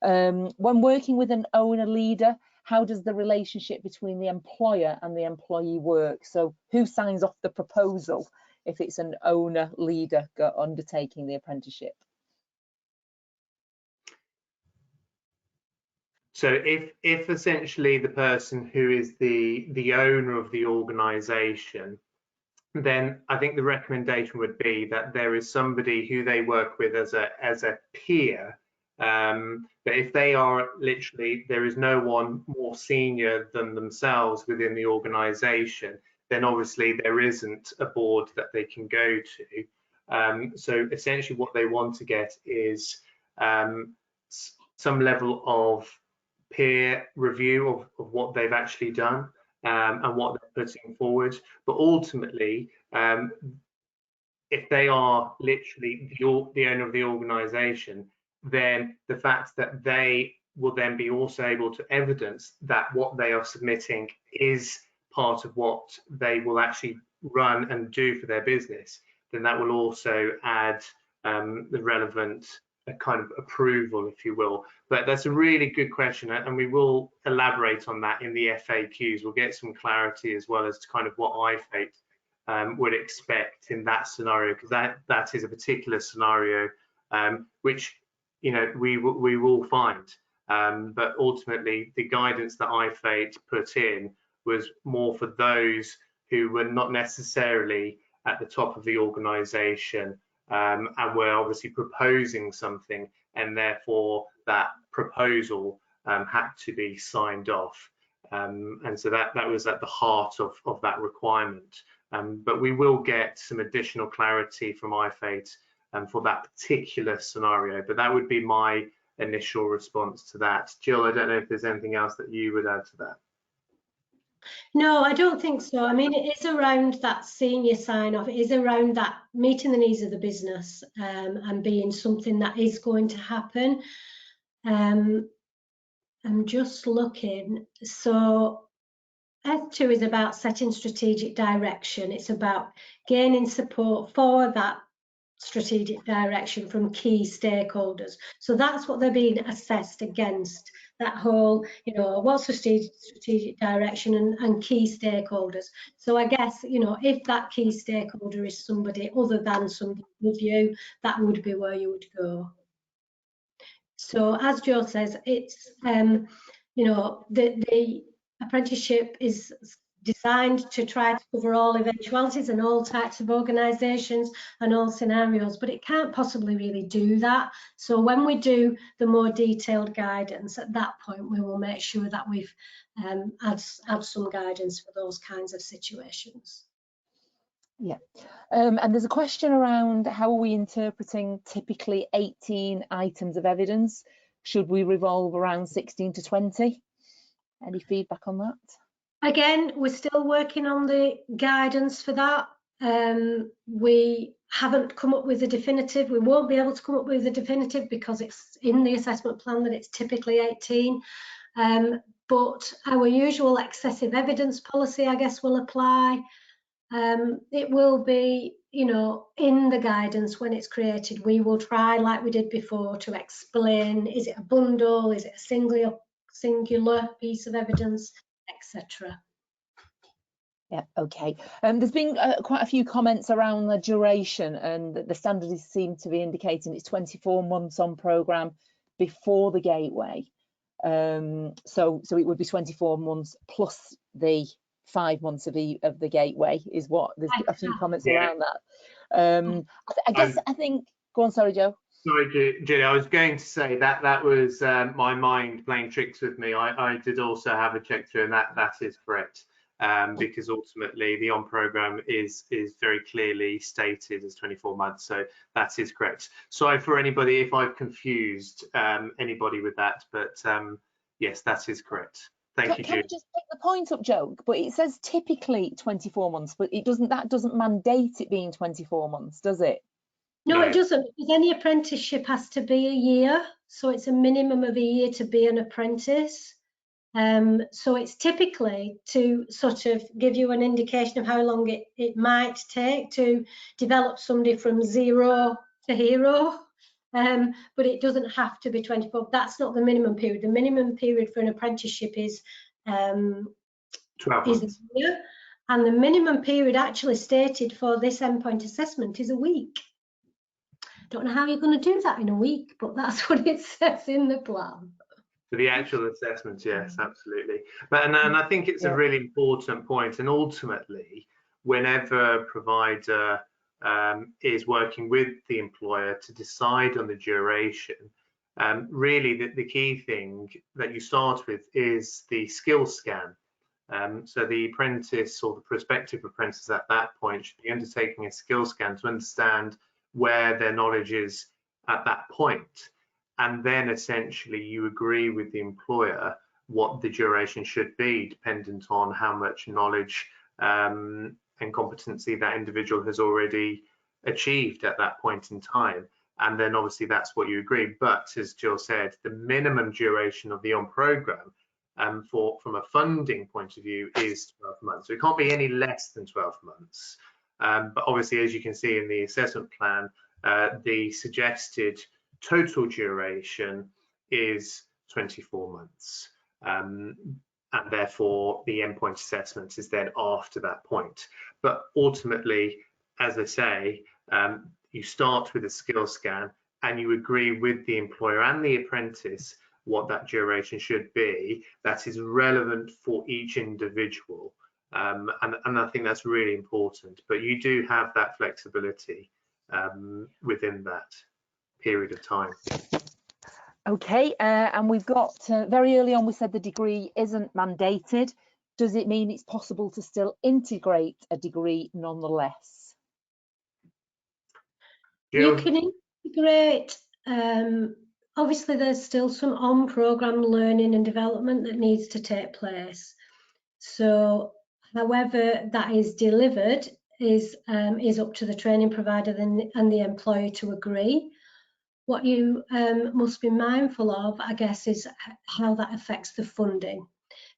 When working with an owner leader, how does the relationship between the employer and the employee work? So who signs off the proposal if it's an owner leader undertaking the apprenticeship? So if essentially the person who is the owner of the organisation, then I think the recommendation would be that there is somebody who they work with as a peer. But if they are literally, there is no one more senior than themselves within the organisation, then obviously there isn't a board that they can go to. So essentially what they want to get is some level of peer review of what they've actually done and what they're putting forward. But ultimately, if they are literally the owner of the organization, then the fact that they will then be also able to evidence that what they are submitting is part of what they will actually run and do for their business, then that will also add the relevant kind of approval, if you will. But that's a really good question, and we will elaborate on that in the FAQs. We'll get some clarity as well as to kind of what IFATE would expect in that scenario, because that is a particular scenario which, you know, we will find. But ultimately, the guidance that IFATE put in was more for those who were not necessarily at the top of the organisation and were obviously proposing something, and therefore that proposal had to be signed off. And so that was at the heart of that requirement. But we will get some additional clarity from IFATE for that particular scenario. But that would be my initial response to that. Jill, I don't know if there's anything else that you would add to that. No, I don't think so. I mean, it is around that senior sign-off. It is around that meeting the needs of the business and being something that is going to happen. I'm just looking. So F2 is about setting strategic direction. It's about gaining support for that strategic direction from key stakeholders. So that's what they're being assessed against, that whole, you know, what's the strategic direction and key stakeholders. So I guess, you know, if that key stakeholder is somebody other than somebody with you, that would be where you would go. So as Joe says, it's, you know, the apprenticeship is designed to try to cover all eventualities and all types of organisations and all scenarios, but it can't possibly really do that. So when we do the more detailed guidance, at that point we will make sure that we've add some guidance for those kinds of situations. Yeah, and there's a question around how are we interpreting typically 18 items of evidence? Should we revolve around 16 to 20? Any feedback on that? Again, we're still working on the guidance for that. We haven't come up with a definitive. We won't be able to come up with a definitive because it's in the assessment plan that it's typically 18. But our usual excessive evidence policy, I guess, will apply. It will be, you know, in the guidance when it's created, we will try, like we did before, to explain, is it a bundle, is it a singular piece of evidence, etc. Yeah, okay. There's been quite a few comments around the duration, and the standards seem to be indicating it's 24 months on programme before the gateway. So it would be 24 months plus the 5 months of the gateway is what there's a few comments around that. I think, go on, sorry, Joe. Sorry, Julie, I was going to say that was my mind playing tricks with me. I did also have a check through, and that is correct, because ultimately the on programme is very clearly stated as 24 months, so that is correct. Sorry for anybody if I've confused anybody with that, but yes, that is correct. Thank you, Julie. Can I just pick the point up, Joe? But it says typically 24 months, but that doesn't mandate it being 24 months, does it? No, it doesn't, because any apprenticeship has to be a year, so it's a minimum of a year to be an apprentice. So it's typically to sort of give you an indication of how long it might take to develop somebody from zero to hero, but it doesn't have to be 24. That's not the minimum period. The minimum period for an apprenticeship is 12 months. a year, and the minimum period actually stated for this endpoint assessment is a week. Don't know how you're going to do that in a week, but that's what it says in the plan. For the actual assessments, yes, absolutely. And I think it's a really important point. And ultimately, whenever a provider is working with the employer to decide on the duration, really the key thing that you start with is the skill scan. So the apprentice or the prospective apprentice at that point should be undertaking a skill scan to understand where their knowledge is at that point. and then essentially you agree with the employer what the duration should be, dependent on how much knowledge and competency that individual has already achieved at that point in time. And then obviously that's what you agree. But as Jill said, the minimum duration of the on-programme from a funding point of view is 12 months. So it can't be any less than 12 months. But obviously, as you can see in the assessment plan, the suggested total duration is 24 months. And therefore, the endpoint assessment is then after that point. But ultimately, as I say, you start with a skill scan and you agree with the employer and the apprentice what that duration should be that is relevant for each individual. And I think that's really important, but you do have that flexibility within that period of time. Okay, and we've got very early on we said the degree isn't mandated. Does it mean it's possible to still integrate a degree nonetheless? You can integrate, obviously there's still some on-programme learning and development that needs to take place. So however that is delivered is up to the training provider and the employer to agree. What you must be mindful of, I guess, is how that affects the funding.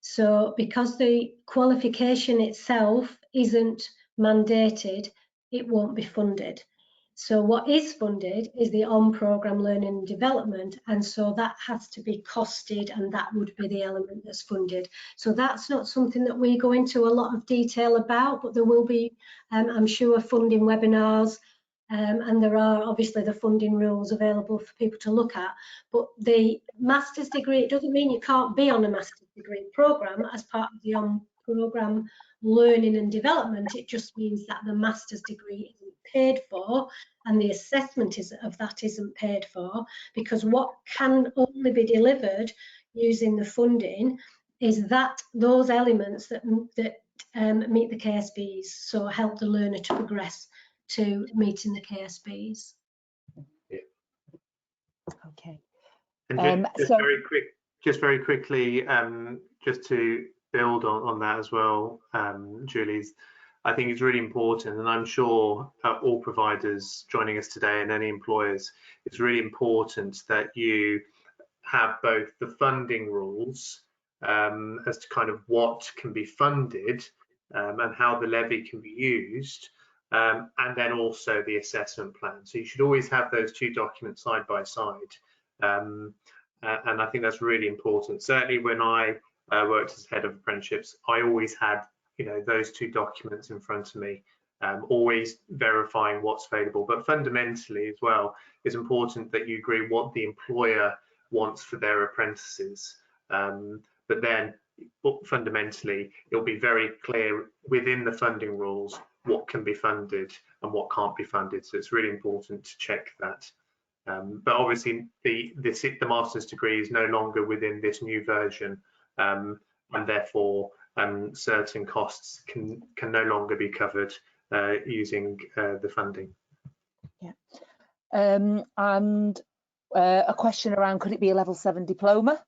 So because the qualification itself isn't mandated, it won't be funded. So what is funded is the on-programme learning and development, and so that has to be costed, and that would be the element that's funded. So that's not something that we go into a lot of detail about, but there will be, I'm sure, funding webinars, and there are obviously the funding rules available for people to look at. But the master's degree, it doesn't mean you can't be on a master's degree programme as part of the on-programme learning and development. It just means that the master's degree isn't paid for and the assessment of that isn't paid for, because what can only be delivered using the funding is that those elements that meet the KSBs, so help the learner to progress to meeting the KSBs. Yeah. Okay. And just very quickly, just to build on that as well, Julie's, I think it's really important, and I'm sure all providers joining us today and any employers, it's really important that you have both the funding rules as to kind of what can be funded and how the levy can be used, and then also the assessment plan. So you should always have those two documents side by side. And I think that's really important. Certainly when I worked as head of apprenticeships, I always had those two documents in front of me, always verifying what's available. But fundamentally as well, it's important that you agree what the employer wants for their apprentices. But then fundamentally, it'll be very clear within the funding rules what can be funded and what can't be funded. So it's really important to check that. But obviously the master's degree is no longer within this new version, and therefore certain costs can no longer be covered using the funding. Yeah. And a question around, could it be a level 7 diploma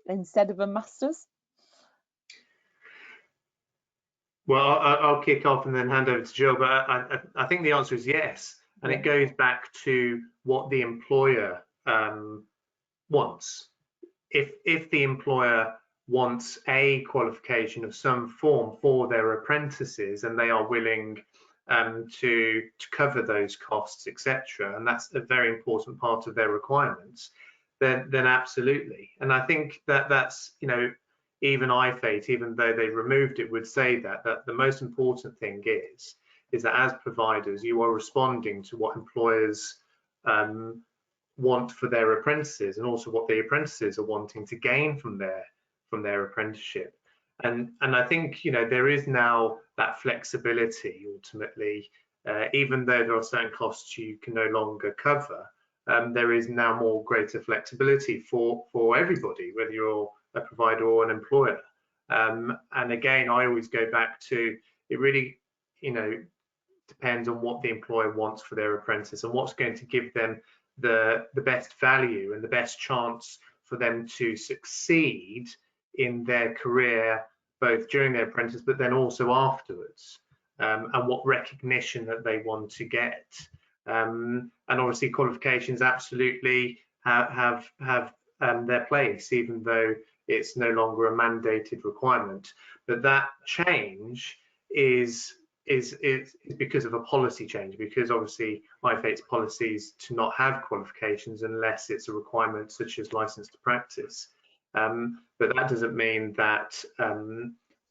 instead of a master's? Well, I'll kick off and then hand over to Jill, but I think the answer is yes. And it goes back to what the employer wants. If the employer wants a qualification of some form for their apprentices and they are willing to cover those costs, etc., and that's a very important part of their requirements, then absolutely. And I think that's even IFATE, even though they've removed it, would say that the most important thing is that as providers, you are responding to what employers want for their apprentices, and also what the apprentices are wanting to gain from their apprenticeship. And I think there is now that flexibility ultimately, even though there are certain costs you can no longer cover, there is now more greater flexibility for everybody, whether you're a provider or an employer. And again, I always go back to, it really depends on what the employer wants for their apprentice and what's going to give them the best value and the best chance for them to succeed in their career, both during their apprentice but then also afterwards, and what recognition that they want to get. And obviously qualifications absolutely have their place, even though it's no longer a mandated requirement. But that change is because of a policy change, because obviously IFA's policies to not have qualifications unless it's a requirement such as license to practice. But that doesn't mean that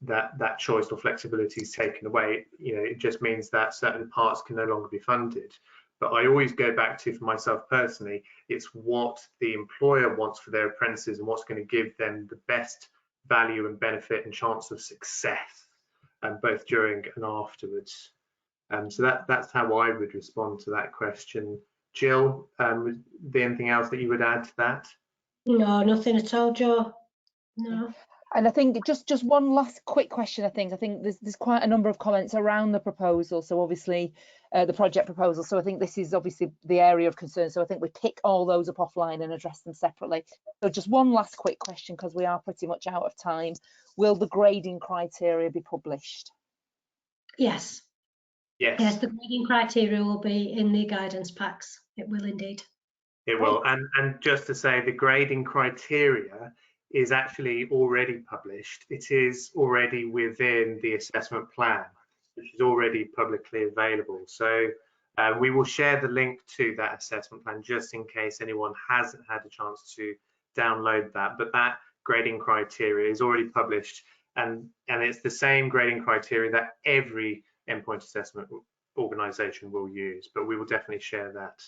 that choice or flexibility is taken away. You know, it just means that certain parts can no longer be funded. But I always go back to, for myself personally, it's what the employer wants for their apprentices and what's going to give them the best value and benefit and chance of success, both during and afterwards. So that's how I would respond to that question. Jill, was there anything else that you would add to that? No, nothing at all, Joe. No. And I think just one last quick question. I think there's quite a number of comments around the proposal. So obviously the project proposal. So I think this is obviously the area of concern. So I think we pick all those up offline and address them separately. So just one last quick question, because we are pretty much out of time. Will the grading criteria be published? Yes. Yes. Yes, the grading criteria will be in the guidance packs. It will indeed. It will. And just to say, the grading criteria is actually already published. It is already within the assessment plan, which is already publicly available. So we will share the link to that assessment plan just in case anyone hasn't had a chance to download that. But that grading criteria is already published, and it's the same grading criteria that every endpoint assessment organisation will use, but we will definitely share that.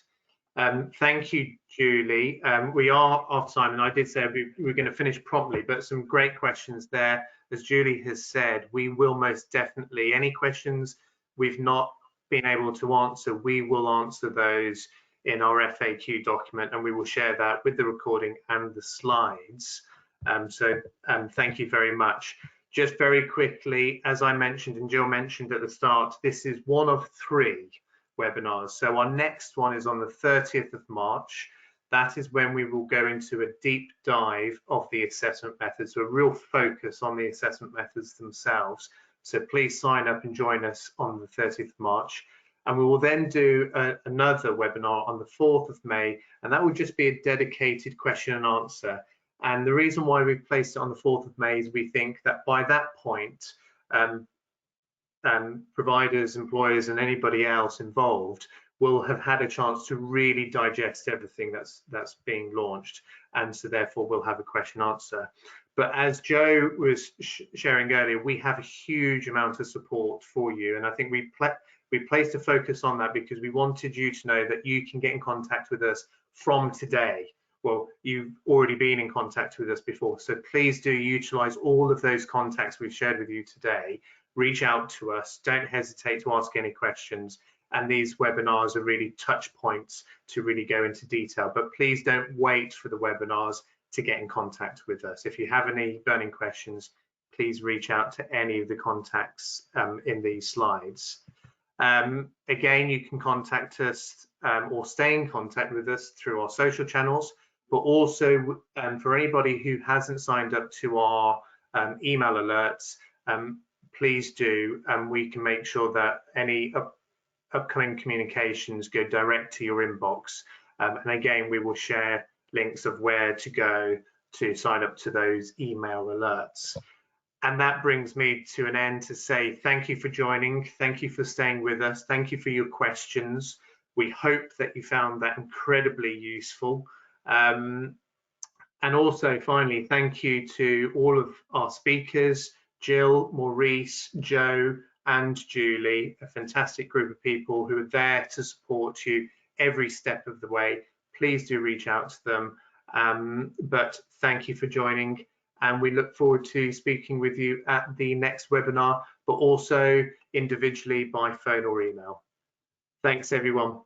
Thank you, Julie. We are off time, and I did say we're going to finish promptly, but some great questions there. As Julie has said, we will most definitely, any questions we've not been able to answer, we will answer those in our FAQ document, and we will share that with the recording and the slides. So thank you very much. Just very quickly, as I mentioned and Jill mentioned at the start, this is one of 3 webinars. So our next one is on the 30th of March. That is when we will go into a deep dive of the assessment methods, so a real focus on the assessment methods themselves. So please sign up and join us on the 30th of March. And we will then do another webinar on the 4th of May, and that will just be a dedicated question and answer. And the reason why we've placed it on the 4th of May is we think that by that point, providers, employers, and anybody else involved will have had a chance to really digest everything that's being launched, and so therefore we'll have a question answer. But as Joe was sharing earlier, we have a huge amount of support for you, and I think we placed a focus on that because we wanted you to know that you can get in contact with us from today. Well, you've already been in contact with us before, so please do utilize all of those contacts we've shared with you today. Reach out to us, don't hesitate to ask any questions, and these webinars are really touch points to really go into detail. But please don't wait for the webinars to get in contact with us. If you have any burning questions, please reach out to any of the contacts in these slides. Again, you can contact us or stay in contact with us through our social channels, but also for anybody who hasn't signed up to our email alerts, please do, and we can make sure that any upcoming communications go direct to your inbox. And again, we will share links of where to go to sign up to those email alerts. And that brings me to an end to say thank you for joining. Thank you for staying with us. Thank you for your questions. We hope that you found that incredibly useful. And also, finally, thank you to all of our speakers, Jill, Maurice, Joe, and Julie, a fantastic group of people who are there to support you every step of the way. Please do reach out to them. But thank you for joining, and we look forward to speaking with you at the next webinar, but also individually by phone or email. Thanks, everyone.